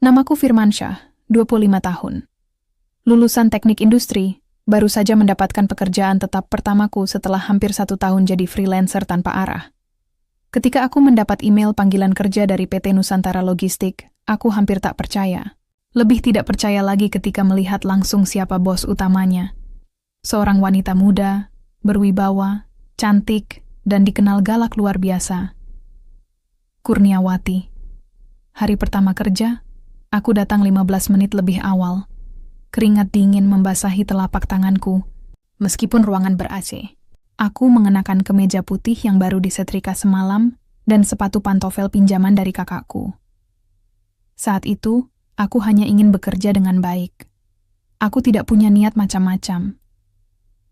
Namaku Firmansyah, 25 tahun. Lulusan teknik industri, baru saja mendapatkan pekerjaan tetap pertamaku setelah hampir 1 tahun jadi freelancer tanpa arah. Ketika aku mendapat email panggilan kerja dari PT Nusantara Logistik, aku hampir tak percaya. Lebih tidak percaya lagi ketika melihat langsung siapa bos utamanya. Seorang wanita muda, berwibawa, cantik, dan dikenal galak luar biasa. Kurniawati. Hari pertama kerja, aku datang 15 menit lebih awal. Keringat dingin membasahi telapak tanganku, meskipun ruangan ber-AC. Aku mengenakan kemeja putih yang baru disetrika semalam dan sepatu pantofel pinjaman dari kakakku. Saat itu, aku hanya ingin bekerja dengan baik. Aku tidak punya niat macam-macam.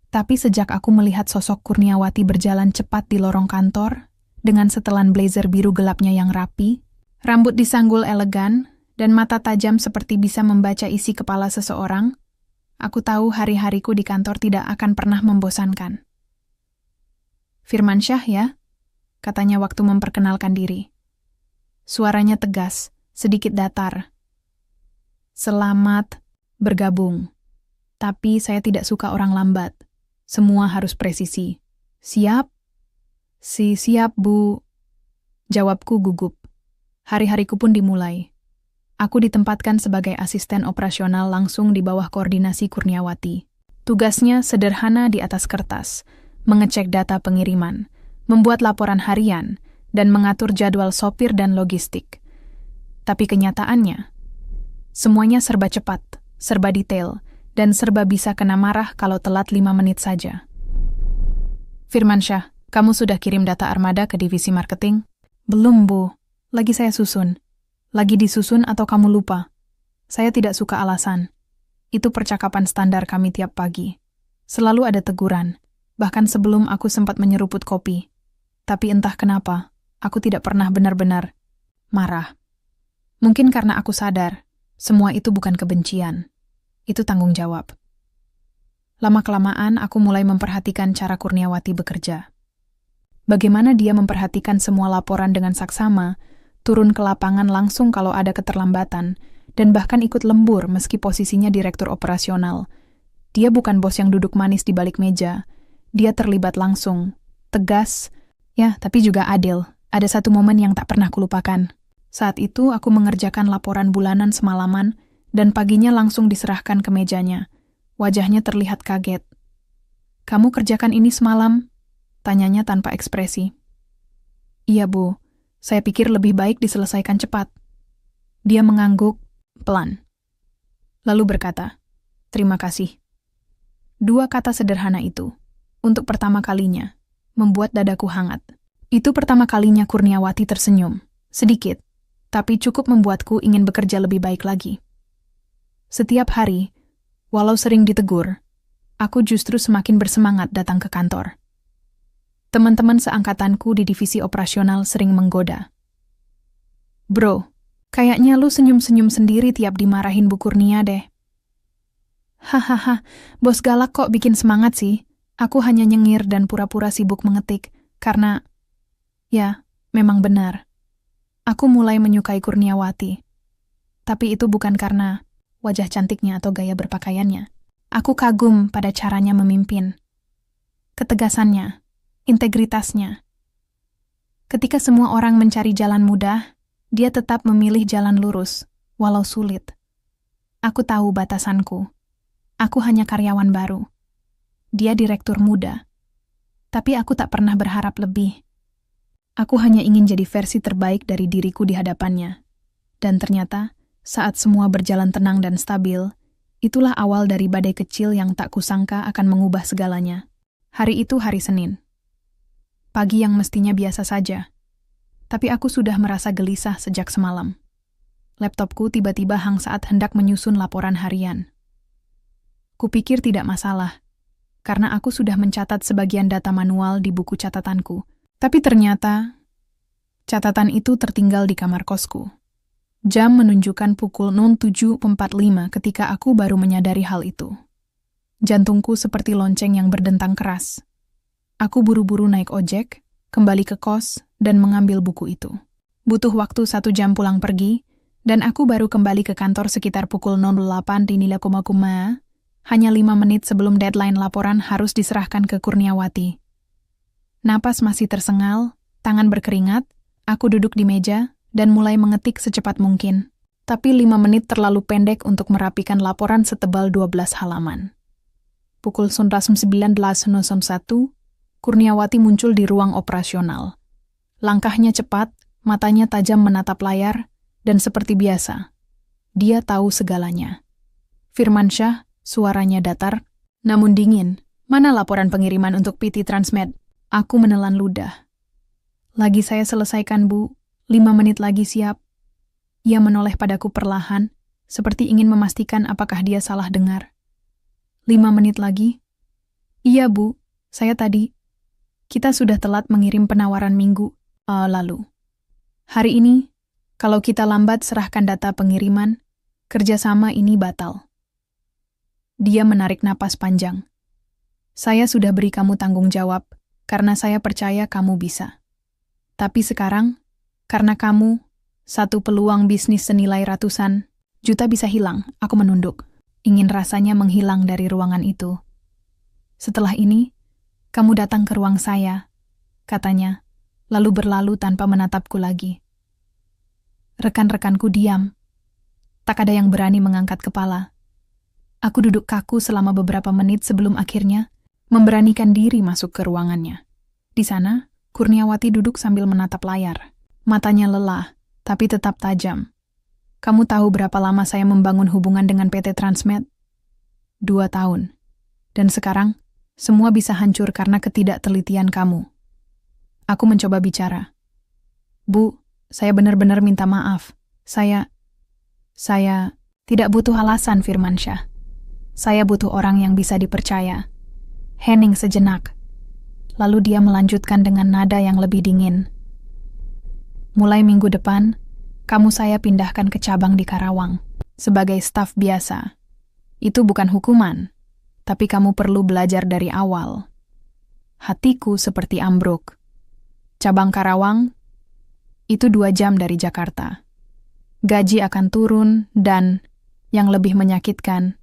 Tapi sejak aku melihat sosok Kurniawati berjalan cepat di lorong kantor, dengan setelan blazer biru gelapnya yang rapi, rambut disanggul elegan, dan mata tajam seperti bisa membaca isi kepala seseorang, aku tahu hari-hariku di kantor tidak akan pernah membosankan. Firmansyah ya, katanya waktu memperkenalkan diri. Suaranya tegas, sedikit datar. Selamat bergabung. Tapi saya tidak suka orang lambat. Semua harus presisi. Siap? Siap, Bu. Jawabku gugup. Hari-hariku pun dimulai. Aku ditempatkan sebagai asisten operasional langsung di bawah koordinasi Kurniawati. Tugasnya sederhana di atas kertas, mengecek data pengiriman, membuat laporan harian, dan mengatur jadwal sopir dan logistik. Tapi kenyataannya, semuanya serba cepat, serba detail, dan serba bisa kena marah kalau telat 5 menit saja. Firmansyah, kamu sudah kirim data armada ke divisi marketing? Belum, Bu. Lagi saya susun. Lagi disusun atau kamu lupa? Saya tidak suka alasan. Itu percakapan standar kami tiap pagi. Selalu ada teguran, bahkan sebelum aku sempat menyeruput kopi. Tapi entah kenapa, aku tidak pernah benar-benar marah. Mungkin karena aku sadar, semua itu bukan kebencian. Itu tanggung jawab. Lama-kelamaan aku mulai memperhatikan cara Kurniawati bekerja. Bagaimana dia memperhatikan semua laporan dengan saksama, turun ke lapangan langsung kalau ada keterlambatan, dan bahkan ikut lembur meski posisinya direktur operasional. Dia bukan bos yang duduk manis di balik meja. Dia terlibat langsung, tegas, ya tapi juga adil. Ada satu momen yang tak pernah kulupakan. Saat itu aku mengerjakan laporan bulanan semalaman, dan paginya langsung diserahkan ke mejanya. Wajahnya terlihat kaget. "Kamu kerjakan ini semalam?" tanyanya tanpa ekspresi. "Iya, Bu. Saya pikir lebih baik diselesaikan cepat." Dia mengangguk pelan. Lalu berkata, "Terima kasih." 2 kata sederhana itu, untuk pertama kalinya, membuat dadaku hangat. Itu pertama kalinya Kurniawati tersenyum. Sedikit, tapi cukup membuatku ingin bekerja lebih baik lagi. Setiap hari, walau sering ditegur, aku justru semakin bersemangat datang ke kantor. Teman-teman seangkatanku di divisi operasional sering menggoda. "Bro, kayaknya lu senyum-senyum sendiri tiap dimarahin Bu Kurnia deh." "Hahaha, bos galak kok bikin semangat sih. Aku hanya nyengir dan pura-pura sibuk mengetik, karena..." Ya, memang benar. Aku mulai menyukai Kurniawati. Tapi itu bukan karena wajah cantiknya atau gaya berpakaiannya. Aku kagum pada caranya memimpin. Ketegasannya, integritasnya. Ketika semua orang mencari jalan mudah, dia tetap memilih jalan lurus, walau sulit. Aku tahu batasanku. Aku hanya karyawan baru. Dia direktur muda. Tapi aku tak pernah berharap lebih. Aku hanya ingin jadi versi terbaik dari diriku di hadapannya. Dan ternyata, saat semua berjalan tenang dan stabil, itulah awal dari badai kecil yang tak kusangka akan mengubah segalanya. Hari itu hari Senin. Pagi yang mestinya biasa saja. Tapi aku sudah merasa gelisah sejak semalam. Laptopku tiba-tiba hang saat hendak menyusun laporan harian. Kupikir tidak masalah, karena aku sudah mencatat sebagian data manual di buku catatanku. Tapi ternyata, catatan itu tertinggal di kamar kosku. Jam menunjukkan pukul 07.45 ketika aku baru menyadari hal itu. Jantungku seperti lonceng yang berdentang keras. Aku buru-buru naik ojek, kembali ke kos, dan mengambil buku itu. Butuh waktu 1 jam pulang pergi, Dan aku baru kembali ke kantor sekitar pukul 08 di nila koma, hanya 5 menit sebelum deadline laporan harus diserahkan ke Kurniawati. Napas masih tersengal, tangan berkeringat, aku duduk di meja dan mulai mengetik secepat mungkin. Tapi 5 menit terlalu pendek untuk merapikan laporan setebal 12 halaman. Pukul 19.01, Kurniawati muncul di ruang operasional. Langkahnya cepat, matanya tajam menatap layar, dan seperti biasa, dia tahu segalanya. Firmansyah, suaranya datar, namun dingin. Mana laporan pengiriman untuk PT Transmed? Aku menelan ludah. Lagi saya selesaikan, Bu. 5 menit lagi siap. Ia menoleh padaku perlahan, seperti ingin memastikan apakah dia salah dengar. 5 menit lagi? Iya, Bu. Saya tadi. Kita sudah telat mengirim penawaran minggu lalu. Hari ini, kalau kita lambat serahkan data pengiriman, kerjasama ini batal. Dia menarik napas panjang. Saya sudah beri kamu tanggung jawab, karena saya percaya kamu bisa. Tapi sekarang, karena kamu, satu peluang bisnis senilai ratusan juta bisa hilang, aku menunduk. Ingin rasanya menghilang dari ruangan itu. Setelah ini, kamu datang ke ruang saya, katanya, lalu berlalu tanpa menatapku lagi. Rekan-rekanku diam. Tak ada yang berani mengangkat kepala. Aku duduk kaku selama beberapa menit sebelum akhirnya memberanikan diri masuk ke ruangannya. Di sana, Kurniawati duduk sambil menatap layar. Matanya lelah, tapi tetap tajam. Kamu tahu berapa lama saya membangun hubungan dengan PT Transmed? 2 tahun. Dan sekarang, semua bisa hancur karena ketidaktelitian kamu. Aku mencoba bicara. Bu, saya benar-benar minta maaf. Saya tidak butuh alasan, Firmansyah. Saya butuh orang yang bisa dipercaya. Hening sejenak. Lalu dia melanjutkan dengan nada yang lebih dingin. Mulai minggu depan, kamu saya pindahkan ke cabang di Karawang. Sebagai staf biasa. Itu bukan hukuman. Tapi kamu perlu belajar dari awal. Hatiku seperti ambruk. Cabang Karawang, itu 2 jam dari Jakarta. Gaji akan turun dan, yang lebih menyakitkan,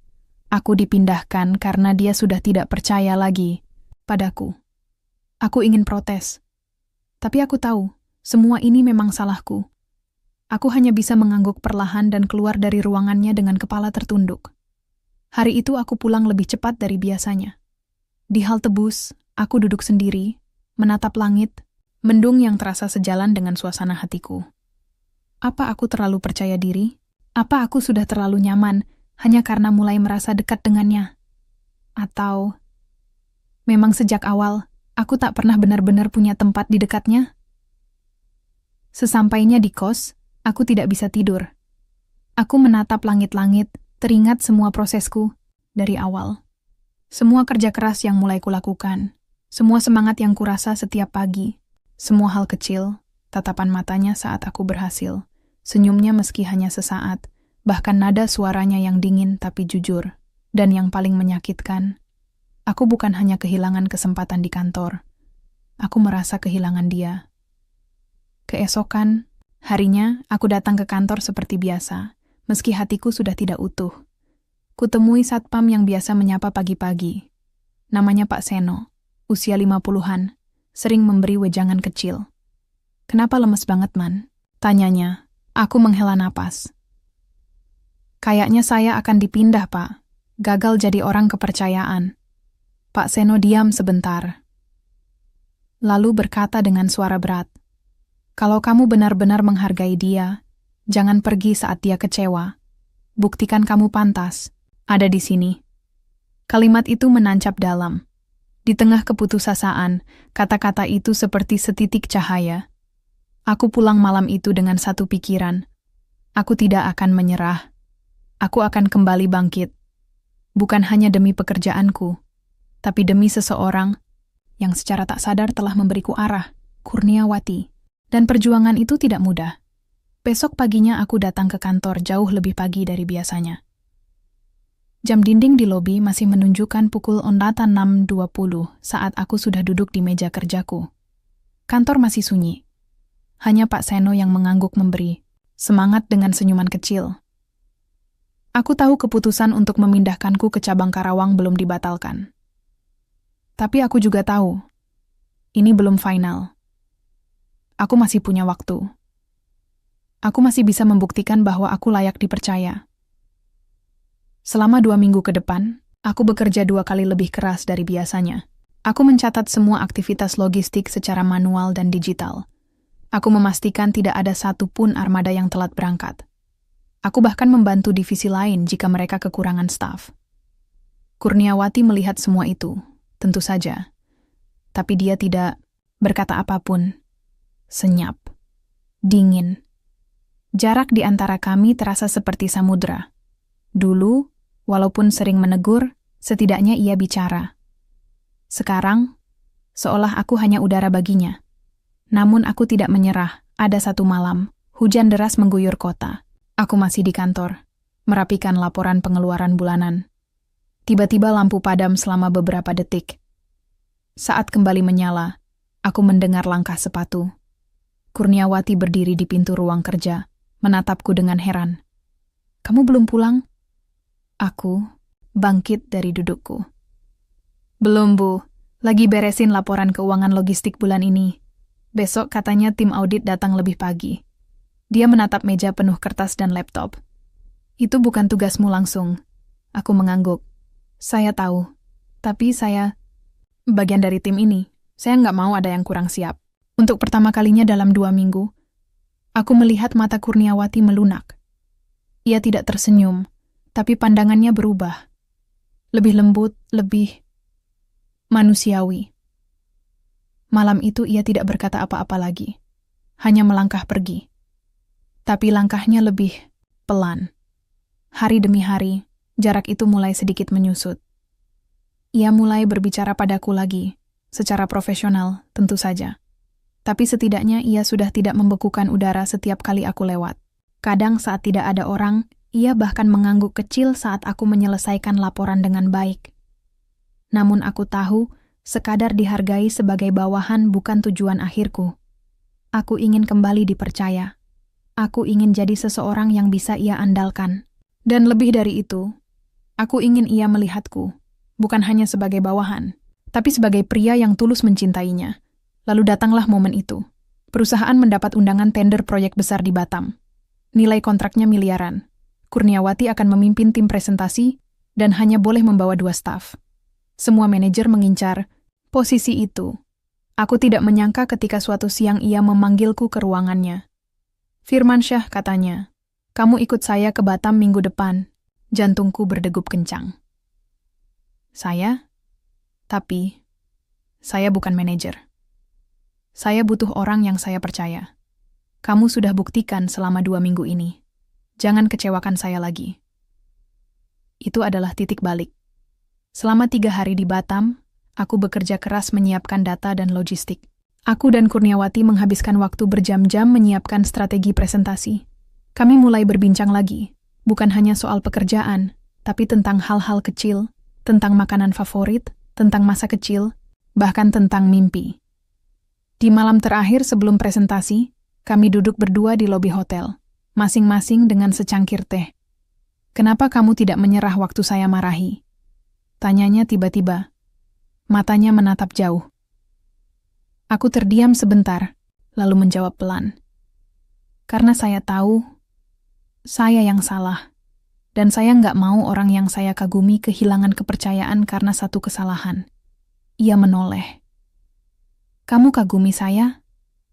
aku dipindahkan karena dia sudah tidak percaya lagi padaku. Aku ingin protes. Tapi aku tahu, semua ini memang salahku. Aku hanya bisa mengangguk perlahan dan keluar dari ruangannya dengan kepala tertunduk. Hari itu aku pulang lebih cepat dari biasanya. Di halte bus, aku duduk sendiri, menatap langit, mendung yang terasa sejalan dengan suasana hatiku. Apa aku terlalu percaya diri? Apa aku sudah terlalu nyaman hanya karena mulai merasa dekat dengannya? Atau memang sejak awal aku tak pernah benar-benar punya tempat di dekatnya? Sesampainya di kos, aku tidak bisa tidur. Aku menatap langit-langit, teringat semua prosesku dari awal. Semua kerja keras yang mulai kulakukan, semua semangat yang kurasa setiap pagi, semua hal kecil, tatapan matanya saat aku berhasil, senyumnya meski hanya sesaat, bahkan nada suaranya yang dingin tapi jujur. Dan yang paling menyakitkan, aku bukan hanya kehilangan kesempatan di kantor, aku merasa kehilangan dia. Keesokan, harinya aku datang ke kantor seperti biasa, meski hatiku sudah tidak utuh. Kutemui satpam yang biasa menyapa pagi-pagi. Namanya Pak Seno, usia 50-an, sering memberi wejangan kecil. Kenapa lemes banget, Man? Tanyanya. Aku menghela napas. Kayaknya saya akan dipindah, Pak. Gagal jadi orang kepercayaan. Pak Seno diam sebentar. Lalu berkata dengan suara berat. Kalau kamu benar-benar menghargai dia, jangan pergi saat dia kecewa. Buktikan kamu pantas. Ada di sini. Kalimat itu menancap dalam. Di tengah keputusasaan, kata-kata itu seperti setitik cahaya. Aku pulang malam itu dengan satu pikiran. Aku tidak akan menyerah. Aku akan kembali bangkit. Bukan hanya demi pekerjaanku, tapi demi seseorang yang secara tak sadar telah memberiku arah, Kurniawati. Dan perjuangan itu tidak mudah. Besok paginya aku datang ke kantor jauh lebih pagi dari biasanya. Jam dinding di lobi masih menunjukkan pukul 6.20 saat aku sudah duduk di meja kerjaku. Kantor masih sunyi. Hanya Pak Seno yang mengangguk memberi semangat dengan senyuman kecil. Aku tahu keputusan untuk memindahkanku ke cabang Karawang belum dibatalkan. Tapi aku juga tahu, ini belum final. Aku masih punya waktu. Aku masih bisa membuktikan bahwa aku layak dipercaya. Selama 2 minggu ke depan, aku bekerja 2 kali lebih keras dari biasanya. Aku mencatat semua aktivitas logistik secara manual dan digital. Aku memastikan tidak ada satupun armada yang telat berangkat. Aku bahkan membantu divisi lain jika mereka kekurangan staf. Kurniawati melihat semua itu, tentu saja. Tapi dia tidak berkata apapun. Senyap. Dingin. Jarak di antara kami terasa seperti samudra. Dulu, walaupun sering menegur, setidaknya ia bicara. Sekarang, seolah aku hanya udara baginya. Namun aku tidak menyerah. Ada satu malam, hujan deras mengguyur kota. Aku masih di kantor, merapikan laporan pengeluaran bulanan. Tiba-tiba lampu padam selama beberapa detik. Saat kembali menyala, aku mendengar langkah sepatu. Kurniawati berdiri di pintu ruang kerja, menatapku dengan heran. "Kamu belum pulang?" Aku bangkit dari dudukku. "Belum, Bu. Lagi beresin laporan keuangan logistik bulan ini. Besok katanya tim audit datang lebih pagi." Dia menatap meja penuh kertas dan laptop. "Itu bukan tugasmu langsung." Aku mengangguk. "Saya tahu. Tapi saya bagian dari tim ini. Saya nggak mau ada yang kurang siap." Untuk pertama kalinya dalam 2 minggu, aku melihat mata Kurniawati melunak. Ia tidak tersenyum, tapi pandangannya berubah. Lebih lembut, lebih manusiawi. Malam itu ia tidak berkata apa-apa lagi. Hanya melangkah pergi. Tapi langkahnya lebih pelan. Hari demi hari, jarak itu mulai sedikit menyusut. Ia mulai berbicara padaku lagi, secara profesional, tentu saja. Tapi setidaknya ia sudah tidak membekukan udara setiap kali aku lewat. Kadang saat tidak ada orang, ia bahkan mengangguk kecil saat aku menyelesaikan laporan dengan baik. Namun aku tahu, sekadar dihargai sebagai bawahan bukan tujuan akhirku. Aku ingin kembali dipercaya. Aku ingin jadi seseorang yang bisa ia andalkan. Dan lebih dari itu, aku ingin ia melihatku, bukan hanya sebagai bawahan, tapi sebagai pria yang tulus mencintainya. Lalu datanglah momen itu. Perusahaan mendapat undangan tender proyek besar di Batam. Nilai kontraknya miliaran. Kurniawati akan memimpin tim presentasi dan hanya boleh membawa 2 staf. Semua manajer mengincar posisi itu. Aku tidak menyangka ketika suatu siang ia memanggilku ke ruangannya. "Firmansyah," katanya, "kamu ikut saya ke Batam minggu depan." Jantungku berdegup kencang. Saya? Tapi, saya bukan manajer. Saya butuh orang yang saya percaya. Kamu sudah buktikan selama 2 minggu ini. Jangan kecewakan saya lagi. Itu adalah titik balik. Selama 3 hari di Batam, aku bekerja keras menyiapkan data dan logistik. Aku dan Kurniawati menghabiskan waktu berjam-jam menyiapkan strategi presentasi. Kami mulai berbincang lagi, bukan hanya soal pekerjaan, tapi tentang hal-hal kecil, tentang makanan favorit, tentang masa kecil, bahkan tentang mimpi. Di malam terakhir sebelum presentasi, kami duduk berdua di lobi hotel, masing-masing dengan secangkir teh. "Kenapa kamu tidak menyerah waktu saya marahi?" Tanyanya tiba-tiba. Matanya menatap jauh. Aku terdiam sebentar, lalu menjawab pelan. "Karena saya tahu, saya yang salah, dan saya nggak mau orang yang saya kagumi kehilangan kepercayaan karena satu kesalahan." Ia menoleh. "Kamu kagumi saya?"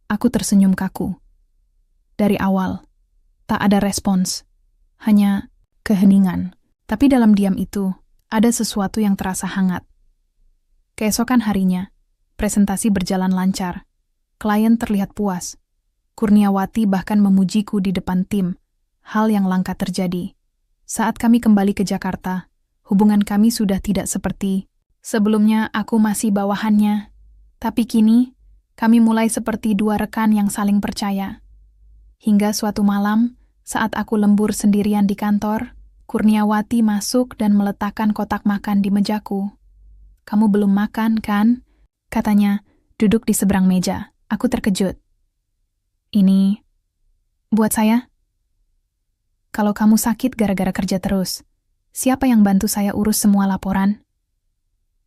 Aku tersenyum kaku. Dari awal, tak ada respons, hanya keheningan. Tapi dalam diam itu, ada sesuatu yang terasa hangat. Keesokan harinya, presentasi berjalan lancar. Klien terlihat puas. Kurniawati bahkan memujiku di depan tim, hal yang langka terjadi. Saat kami kembali ke Jakarta, hubungan kami sudah tidak seperti sebelumnya. Aku masih bawahannya. Tapi kini, kami mulai seperti 2 rekan yang saling percaya. Hingga suatu malam, saat aku lembur sendirian di kantor, Kurniawati masuk dan meletakkan kotak makan di mejaku. "Kamu belum makan, kan?" katanya, duduk di seberang meja. Aku terkejut. "Ini buat saya?" Kalau kamu sakit gara-gara kerja terus, siapa yang bantu saya urus semua laporan?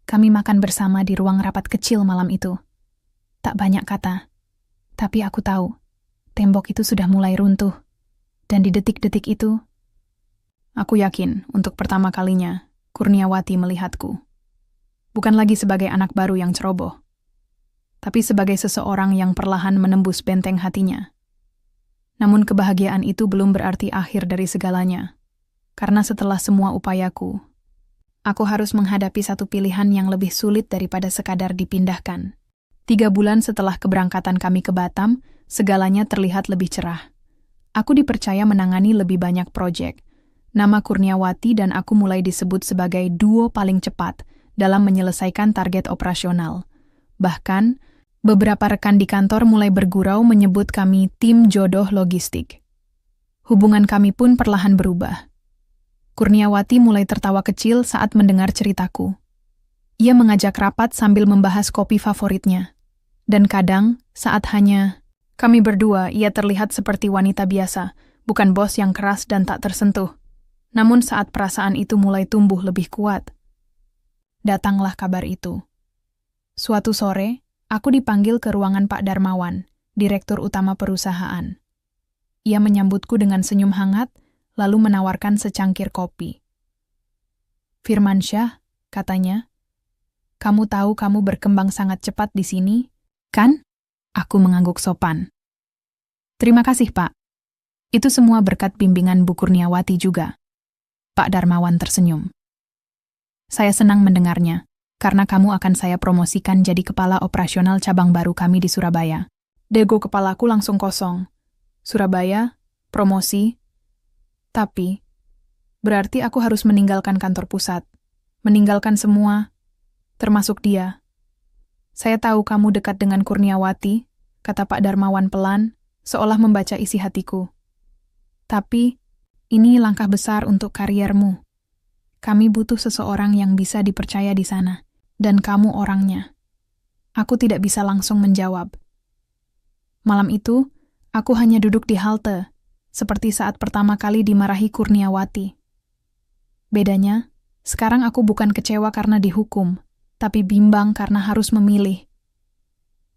Kami makan bersama di ruang rapat kecil malam itu. Tak banyak kata, tapi aku tahu, tembok itu sudah mulai runtuh. Dan di detik-detik itu, aku yakin untuk pertama kalinya, Kurniawati melihatku. Bukan lagi sebagai anak baru yang ceroboh, tapi sebagai seseorang yang perlahan menembus benteng hatinya. Namun kebahagiaan itu belum berarti akhir dari segalanya, karena setelah semua upayaku, aku harus menghadapi satu pilihan yang lebih sulit daripada sekadar dipindahkan. 3 bulan setelah keberangkatan kami ke Batam, segalanya terlihat lebih cerah. Aku dipercaya menangani lebih banyak proyek. Nama Kurniawati dan aku mulai disebut sebagai duo paling cepat dalam menyelesaikan target operasional. Bahkan, beberapa rekan di kantor mulai bergurau menyebut kami tim jodoh logistik. Hubungan kami pun perlahan berubah. Kurniawati mulai tertawa kecil saat mendengar ceritaku. Ia mengajak rapat sambil membahas kopi favoritnya. Dan kadang, saat hanya kami berdua, ia terlihat seperti wanita biasa, bukan bos yang keras dan tak tersentuh. Namun saat perasaan itu mulai tumbuh lebih kuat, datanglah kabar itu. Suatu sore, aku dipanggil ke ruangan Pak Darmawan, direktur utama perusahaan. Ia menyambutku dengan senyum hangat, lalu menawarkan secangkir kopi. "Firmansyah," katanya, "kamu tahu kamu berkembang sangat cepat di sini, kan?" Aku mengangguk sopan. "Terima kasih, Pak. Itu semua berkat bimbingan Bu Kurniawati juga." Pak Darmawan tersenyum. "Saya senang mendengarnya, karena kamu akan saya promosikan jadi kepala operasional cabang baru kami di Surabaya." Dego kepalaku langsung kosong. Surabaya, promosi. Tapi, berarti aku harus meninggalkan kantor pusat. Meninggalkan semua, termasuk dia. "Saya tahu kamu dekat dengan Kurniawati," kata Pak Darmawan pelan, seolah membaca isi hatiku. "Tapi, ini langkah besar untuk kariermu. Kami butuh seseorang yang bisa dipercaya di sana, dan kamu orangnya." Aku tidak bisa langsung menjawab. Malam itu, aku hanya duduk di halte, seperti saat pertama kali dimarahi Kurniawati. Bedanya, sekarang aku bukan kecewa karena dihukum, tapi bimbang karena harus memilih.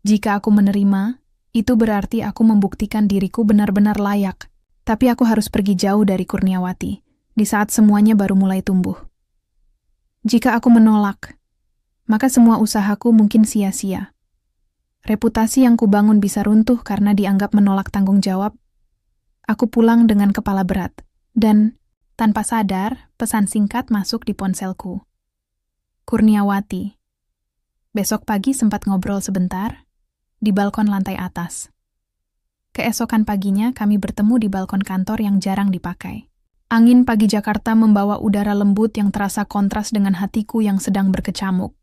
Jika aku menerima, itu berarti aku membuktikan diriku benar-benar layak. Tapi aku harus pergi jauh dari Kurniawati, di saat semuanya baru mulai tumbuh. Jika aku menolak, maka semua usahaku mungkin sia-sia. Reputasi yang kubangun bisa runtuh karena dianggap menolak tanggung jawab. Aku pulang dengan kepala berat, dan tanpa sadar, pesan singkat masuk di ponselku. "Kurniawati." Besok pagi sempat ngobrol sebentar, di balkon lantai atas. Keesokan paginya kami bertemu di balkon kantor yang jarang dipakai. Angin pagi Jakarta membawa udara lembut yang terasa kontras dengan hatiku yang sedang berkecamuk.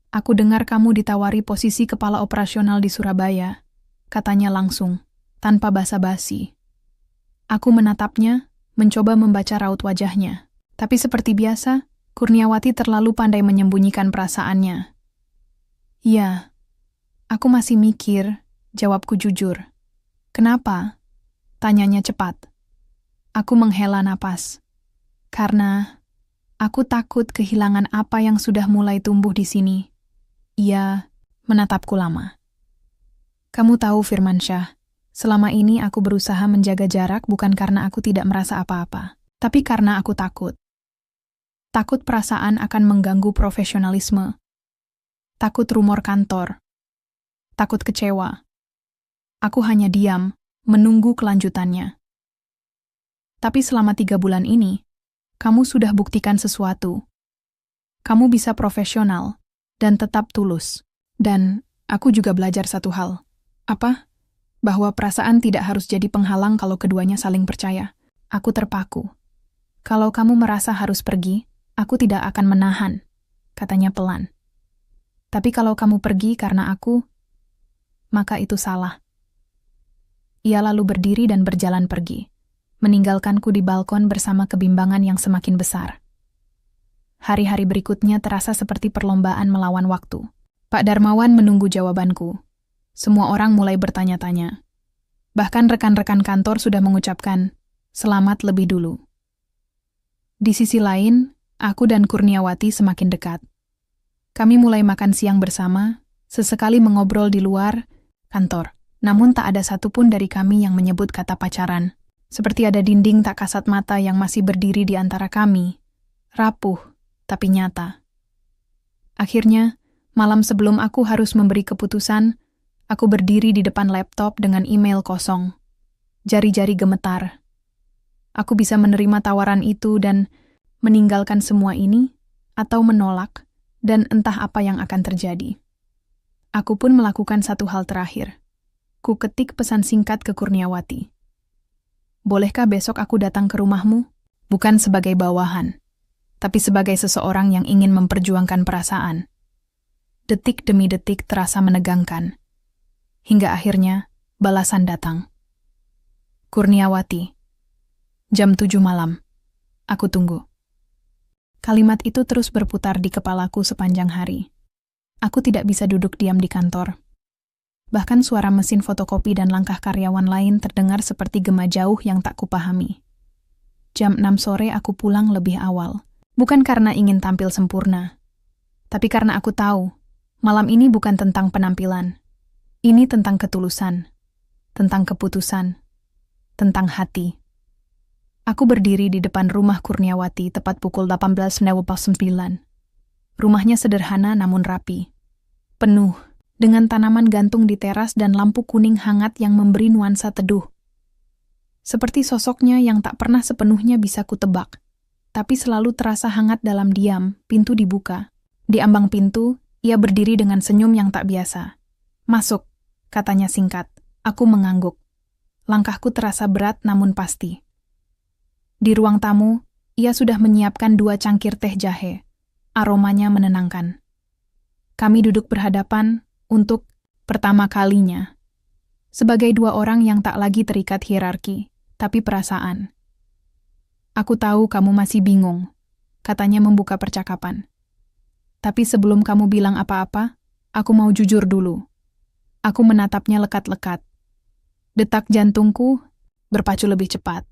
"Aku dengar kamu ditawari posisi kepala operasional di Surabaya," katanya langsung, tanpa basa-basi. Aku menatapnya, mencoba membaca raut wajahnya. Tapi seperti biasa, Kurniawati terlalu pandai menyembunyikan perasaannya. "Ya, aku masih mikir," jawabku jujur. "Kenapa?" tanyanya cepat. Aku menghela napas. Karena aku takut kehilangan apa yang sudah mulai tumbuh di sini. Ia menatapku lama. "Kamu tahu, Firmansyah, selama ini aku berusaha menjaga jarak bukan karena aku tidak merasa apa-apa, tapi karena aku takut. Takut perasaan akan mengganggu profesionalisme. Takut rumor kantor. Takut kecewa. Aku hanya diam, menunggu kelanjutannya. Tapi selama 3 bulan ini, kamu sudah buktikan sesuatu. Kamu bisa profesional dan tetap tulus. Dan aku juga belajar satu hal. Apa? Bahwa perasaan tidak harus jadi penghalang kalau keduanya saling percaya. Aku terpaku. Kalau kamu merasa harus pergi, aku tidak akan menahan, katanya pelan. Tapi kalau kamu pergi karena aku, maka itu salah. Ia lalu berdiri dan berjalan pergi, meninggalkanku di balkon bersama kebimbangan yang semakin besar. Hari-hari berikutnya terasa seperti perlombaan melawan waktu. Pak Darmawan menunggu jawabanku. Semua orang mulai bertanya-tanya. Bahkan rekan-rekan kantor sudah mengucapkan, Selamat lebih dulu. Di sisi lain, aku dan Kurniawati semakin dekat. Kami mulai makan siang bersama, sesekali mengobrol di luar kantor. Namun tak ada satupun dari kami yang menyebut kata pacaran. Seperti ada dinding tak kasat mata yang masih berdiri di antara kami. Rapuh, tapi nyata. Akhirnya, malam sebelum aku harus memberi keputusan, aku berdiri di depan laptop dengan email kosong. Jari-jari gemetar. Aku bisa menerima tawaran itu dan meninggalkan semua ini, atau menolak, dan entah apa yang akan terjadi. Aku pun melakukan satu hal terakhir. Ku ketik pesan singkat ke Kurniawati. Bolehkah besok aku datang ke rumahmu? Bukan sebagai bawahan, tapi sebagai seseorang yang ingin memperjuangkan perasaan. Detik demi detik terasa menegangkan. Hingga akhirnya, balasan datang. Kurniawati. Jam 7 malam. Aku tunggu. Kalimat itu terus berputar di kepalaku sepanjang hari. Aku tidak bisa duduk diam di kantor. Bahkan suara mesin fotokopi dan langkah karyawan lain terdengar seperti gema jauh yang tak kupahami. Jam 6 sore aku pulang lebih awal. Bukan karena ingin tampil sempurna, tapi karena aku tahu, malam ini bukan tentang penampilan. Ini tentang ketulusan, tentang keputusan, tentang hati. Aku berdiri di depan rumah Kurniawati tepat pukul 18.09. Rumahnya sederhana namun rapi. Penuh, dengan tanaman gantung di teras dan lampu kuning hangat yang memberi nuansa teduh. Seperti sosoknya yang tak pernah sepenuhnya bisa kutebak, tapi selalu terasa hangat dalam diam. Pintu dibuka. Di ambang pintu, ia berdiri dengan senyum yang tak biasa. "Masuk," katanya singkat. Aku mengangguk. Langkahku terasa berat namun pasti. Di ruang tamu, ia sudah menyiapkan 2 cangkir teh jahe. Aromanya menenangkan. Kami duduk berhadapan untuk pertama kalinya. Sebagai 2 orang yang tak lagi terikat hierarki, tapi perasaan. "Aku tahu kamu masih bingung," katanya membuka percakapan. "Tapi sebelum kamu bilang apa-apa, aku mau jujur dulu." Aku menatapnya lekat-lekat. Detak jantungku berpacu lebih cepat.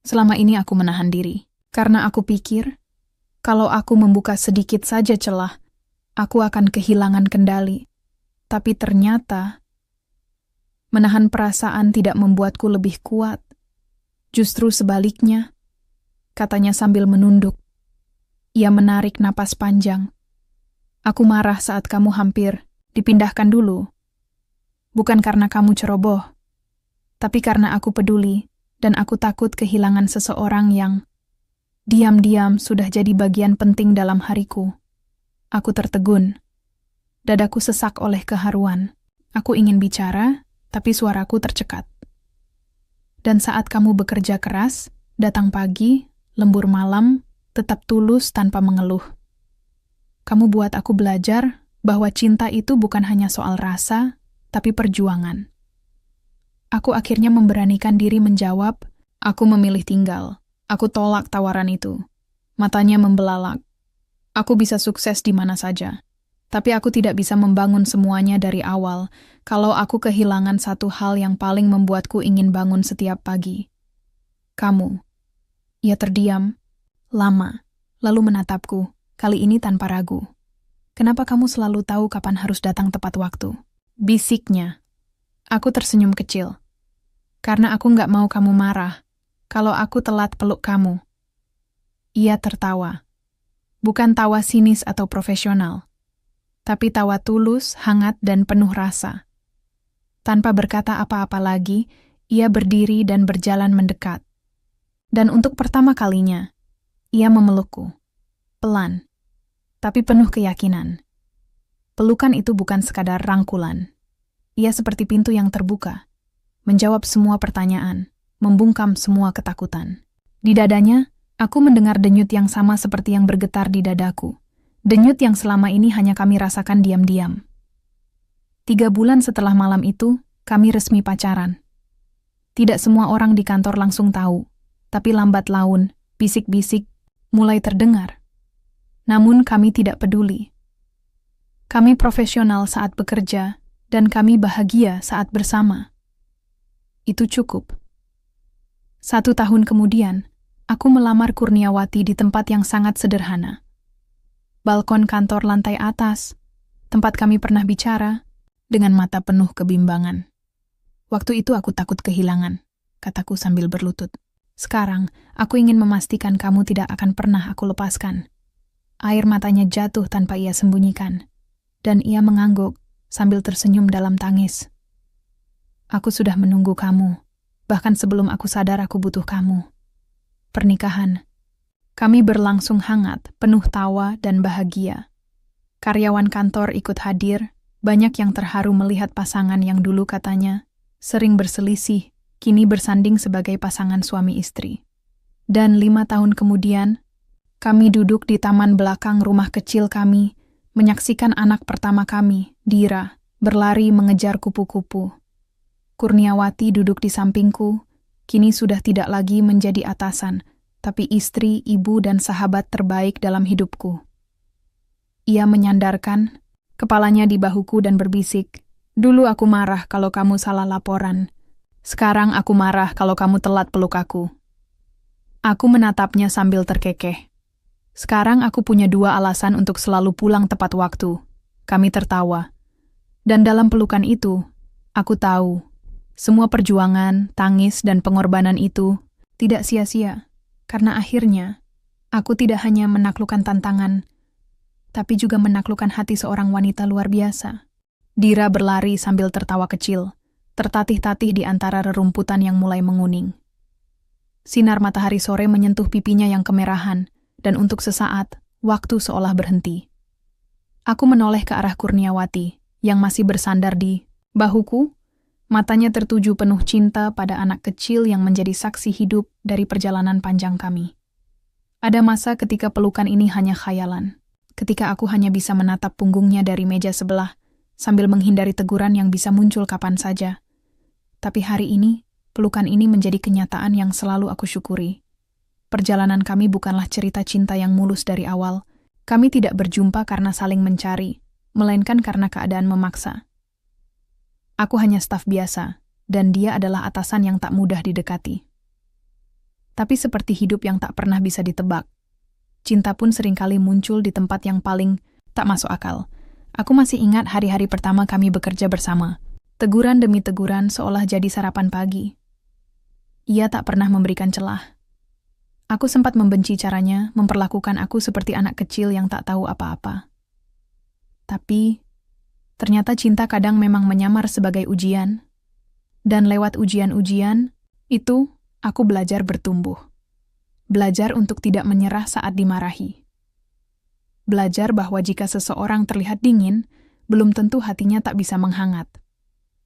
Selama ini aku menahan diri, karena aku pikir, kalau aku membuka sedikit saja celah, aku akan kehilangan kendali. Tapi ternyata, menahan perasaan tidak membuatku lebih kuat. Justru sebaliknya, katanya sambil menunduk. Ia menarik napas panjang. "Aku marah saat kamu hampir dipindahkan dulu. Bukan karena kamu ceroboh, tapi karena aku peduli dan aku takut kehilangan seseorang yang diam-diam sudah jadi bagian penting dalam hariku." Aku tertegun. Dadaku sesak oleh keharuan. Aku ingin bicara, tapi suaraku tercekat. "Dan saat kamu bekerja keras, datang pagi, lembur malam, tetap tulus tanpa mengeluh. Kamu buat aku belajar bahwa cinta itu bukan hanya soal rasa, tapi perjuangan." Aku akhirnya memberanikan diri menjawab, "Aku memilih tinggal. Aku tolak tawaran itu." Matanya membelalak. "Aku bisa sukses di mana saja. Tapi aku tidak bisa membangun semuanya dari awal kalau aku kehilangan satu hal yang paling membuatku ingin bangun setiap pagi. Kamu." Ia terdiam, lama, lalu menatapku, kali ini tanpa ragu. "Kenapa kamu selalu tahu kapan harus datang tepat waktu?" bisiknya. Aku tersenyum kecil. "Karena aku nggak mau kamu marah kalau aku telat peluk kamu." Ia tertawa. Bukan tawa sinis atau profesional, tapi tawa tulus, hangat, dan penuh rasa. Tanpa berkata apa-apa lagi, ia berdiri dan berjalan mendekat. Dan untuk pertama kalinya, ia memelukku. Pelan, tapi penuh keyakinan. Pelukan itu bukan sekadar rangkulan. Ia seperti pintu yang terbuka, menjawab semua pertanyaan, membungkam semua ketakutan. Di dadanya, aku mendengar denyut yang sama seperti yang bergetar di dadaku. Denyut yang selama ini hanya kami rasakan diam-diam. 3 bulan setelah malam itu, kami resmi pacaran. Tidak semua orang di kantor langsung tahu, tapi lambat laun, bisik-bisik mulai terdengar. Namun kami tidak peduli. Kami profesional saat bekerja, dan kami bahagia saat bersama. Itu cukup. 1 tahun kemudian, aku melamar Kurniawati di tempat yang sangat sederhana. Balkon kantor lantai atas, tempat kami pernah bicara, dengan mata penuh kebimbangan. Waktu itu aku takut kehilangan, kataku sambil berlutut. Sekarang, aku ingin memastikan kamu tidak akan pernah aku lepaskan. Air matanya jatuh tanpa ia sembunyikan, dan ia mengangguk sambil tersenyum dalam tangis. Aku sudah menunggu kamu, bahkan sebelum aku sadar aku butuh kamu. Pernikahan. Kami berlangsung hangat, penuh tawa dan bahagia. Karyawan kantor ikut hadir, banyak yang terharu melihat pasangan yang dulu katanya sering berselisih, kini bersanding sebagai pasangan suami istri. Dan 5 tahun kemudian, kami duduk di taman belakang rumah kecil kami, menyaksikan anak pertama kami, Dira, berlari mengejar kupu-kupu. Kurniawati duduk di sampingku, kini sudah tidak lagi menjadi atasan, tapi istri, ibu, dan sahabat terbaik dalam hidupku. Ia menyandarkan kepalanya di bahuku dan berbisik, "Dulu aku marah kalau kamu salah laporan. Sekarang aku marah kalau kamu telat peluk aku." Aku menatapnya sambil terkekeh. Sekarang aku punya 2 alasan untuk selalu pulang tepat waktu. Kami tertawa. Dan dalam pelukan itu, aku tahu, semua perjuangan, tangis, dan pengorbanan itu tidak sia-sia. Karena akhirnya, aku tidak hanya menaklukkan tantangan, tapi juga menaklukkan hati seorang wanita luar biasa. Dira berlari sambil tertawa kecil, tertatih-tatih di antara rerumputan yang mulai menguning. Sinar matahari sore menyentuh pipinya yang kemerahan, dan untuk sesaat, waktu seolah berhenti. Aku menoleh ke arah Kurniawati, yang masih bersandar di bahuku, matanya tertuju penuh cinta pada anak kecil yang menjadi saksi hidup dari perjalanan panjang kami. Ada masa ketika pelukan ini hanya khayalan, ketika aku hanya bisa menatap punggungnya dari meja sebelah, sambil menghindari teguran yang bisa muncul kapan saja. Tapi hari ini, pelukan ini menjadi kenyataan yang selalu aku syukuri. Perjalanan kami bukanlah cerita cinta yang mulus dari awal. Kami tidak berjumpa karena saling mencari, melainkan karena keadaan memaksa. Aku hanya staf biasa, dan dia adalah atasan yang tak mudah didekati. Tapi seperti hidup yang tak pernah bisa ditebak, cinta pun seringkali muncul di tempat yang paling tak masuk akal. Aku masih ingat hari-hari pertama kami bekerja bersama. Teguran demi teguran seolah jadi sarapan pagi. Ia tak pernah memberikan celah. Aku sempat membenci caranya memperlakukan aku seperti anak kecil yang tak tahu apa-apa. Tapi, ternyata cinta kadang memang menyamar sebagai ujian. Dan lewat ujian-ujian, itu aku belajar bertumbuh. Belajar untuk tidak menyerah saat dimarahi. Belajar bahwa jika seseorang terlihat dingin, belum tentu hatinya tak bisa menghangat.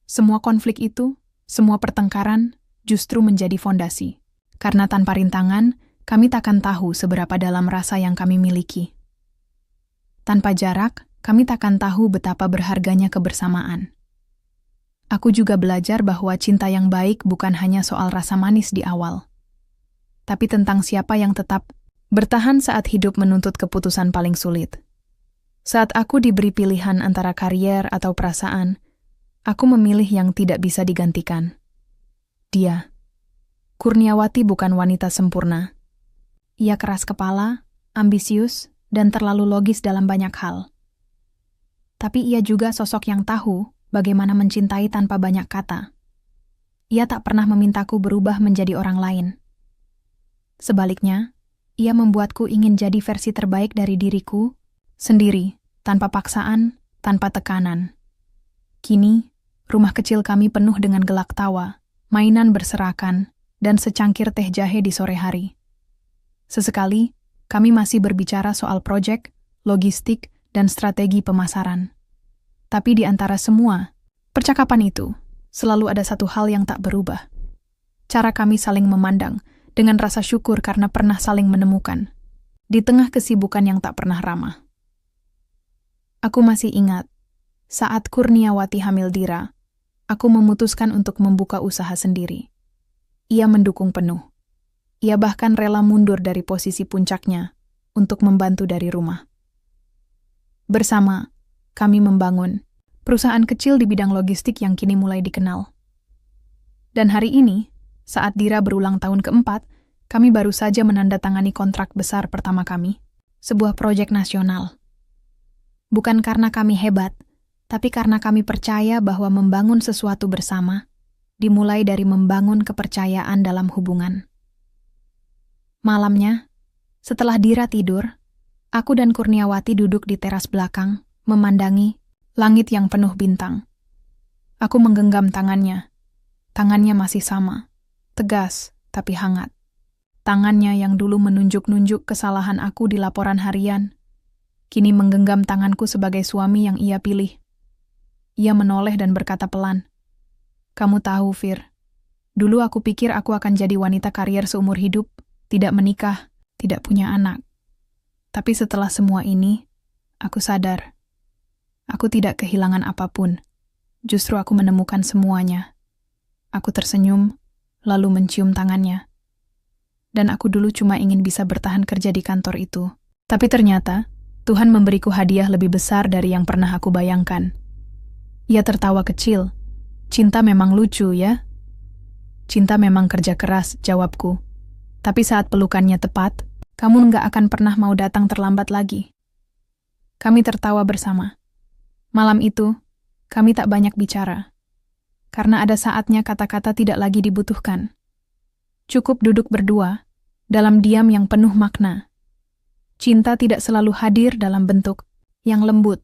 Semua konflik itu, semua pertengkaran, justru menjadi fondasi. Karena tanpa rintangan, kami takkan tahu seberapa dalam rasa yang kami miliki. Tanpa jarak, kami takkan tahu betapa berharganya kebersamaan. Aku juga belajar bahwa cinta yang baik bukan hanya soal rasa manis di awal, tapi tentang siapa yang tetap bertahan saat hidup menuntut keputusan paling sulit. Saat aku diberi pilihan antara karier atau perasaan, aku memilih yang tidak bisa digantikan. Dia. Kurniawati bukan wanita sempurna. Ia keras kepala, ambisius, dan terlalu logis dalam banyak hal. Tapi ia juga sosok yang tahu bagaimana mencintai tanpa banyak kata. Ia tak pernah memintaku berubah menjadi orang lain. Sebaliknya, ia membuatku ingin jadi versi terbaik dari diriku, sendiri, tanpa paksaan, tanpa tekanan. Kini, rumah kecil kami penuh dengan gelak tawa, mainan berserakan, dan secangkir teh jahe di sore hari. Sesekali, kami masih berbicara soal proyek, logistik, dan strategi pemasaran. Tapi di antara semua, percakapan itu, selalu ada satu hal yang tak berubah. Cara kami saling memandang, dengan rasa syukur karena pernah saling menemukan, di tengah kesibukan yang tak pernah ramah. Aku masih ingat, saat Kurniawati hamil Dira, aku memutuskan untuk membuka usaha sendiri. Ia mendukung penuh. Ia bahkan rela mundur dari posisi puncaknya untuk membantu dari rumah. Bersama, kami membangun perusahaan kecil di bidang logistik yang kini mulai dikenal. Dan hari ini, Saat Dira berulang tahun keempat, kami baru saja menandatangani kontrak besar pertama kami, sebuah proyek nasional. Bukan karena kami hebat, tapi karena kami percaya bahwa membangun sesuatu bersama dimulai dari membangun kepercayaan dalam hubungan. Malamnya, setelah Dira tidur, aku dan Kurniawati duduk di teras belakang, memandangi langit yang penuh bintang. Aku menggenggam tangannya. Tangannya masih sama, tegas tapi hangat. Tangannya yang dulu menunjuk-nunjuk kesalahan aku di laporan harian, kini menggenggam tanganku sebagai suami yang ia pilih. Ia menoleh dan berkata pelan, "Kamu tahu, Fir, dulu aku pikir aku akan jadi wanita karier seumur hidup, tidak menikah, tidak punya anak. Tapi setelah semua ini, aku sadar, aku tidak kehilangan apapun. Justru aku menemukan semuanya." Aku tersenyum, lalu mencium tangannya. Dan aku dulu cuma ingin bisa bertahan kerja di kantor itu. Tapi ternyata, Tuhan memberiku hadiah lebih besar dari yang pernah aku bayangkan. Ia tertawa kecil. "Cinta memang lucu, ya?" "Cinta memang kerja keras," jawabku. "Tapi saat pelukannya tepat, kamu nggak akan pernah mau datang terlambat lagi." Kami tertawa bersama. Malam itu, kami tak banyak bicara. Karena ada saatnya kata-kata tidak lagi dibutuhkan. Cukup duduk berdua, dalam diam yang penuh makna. Cinta tidak selalu hadir dalam bentuk yang lembut.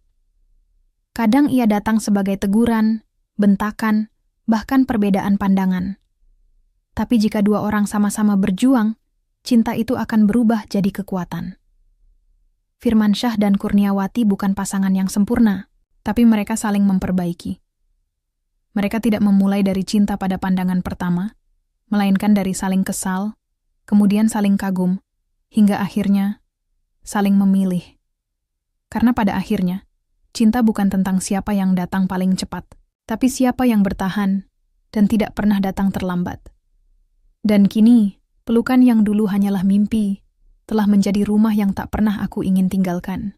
Kadang ia datang sebagai teguran, bentakan, bahkan perbedaan pandangan. Tapi jika dua orang sama-sama berjuang, cinta itu akan berubah jadi kekuatan. Firmansyah dan Kurniawati bukan pasangan yang sempurna, tapi mereka saling memperbaiki. Mereka tidak memulai dari cinta pada pandangan pertama, melainkan dari saling kesal, kemudian saling kagum, hingga akhirnya saling memilih. Karena pada akhirnya, cinta bukan tentang siapa yang datang paling cepat, tapi siapa yang bertahan dan tidak pernah datang terlambat. Dan kini, pelukan yang dulu hanyalah mimpi, telah menjadi rumah yang tak pernah aku ingin tinggalkan.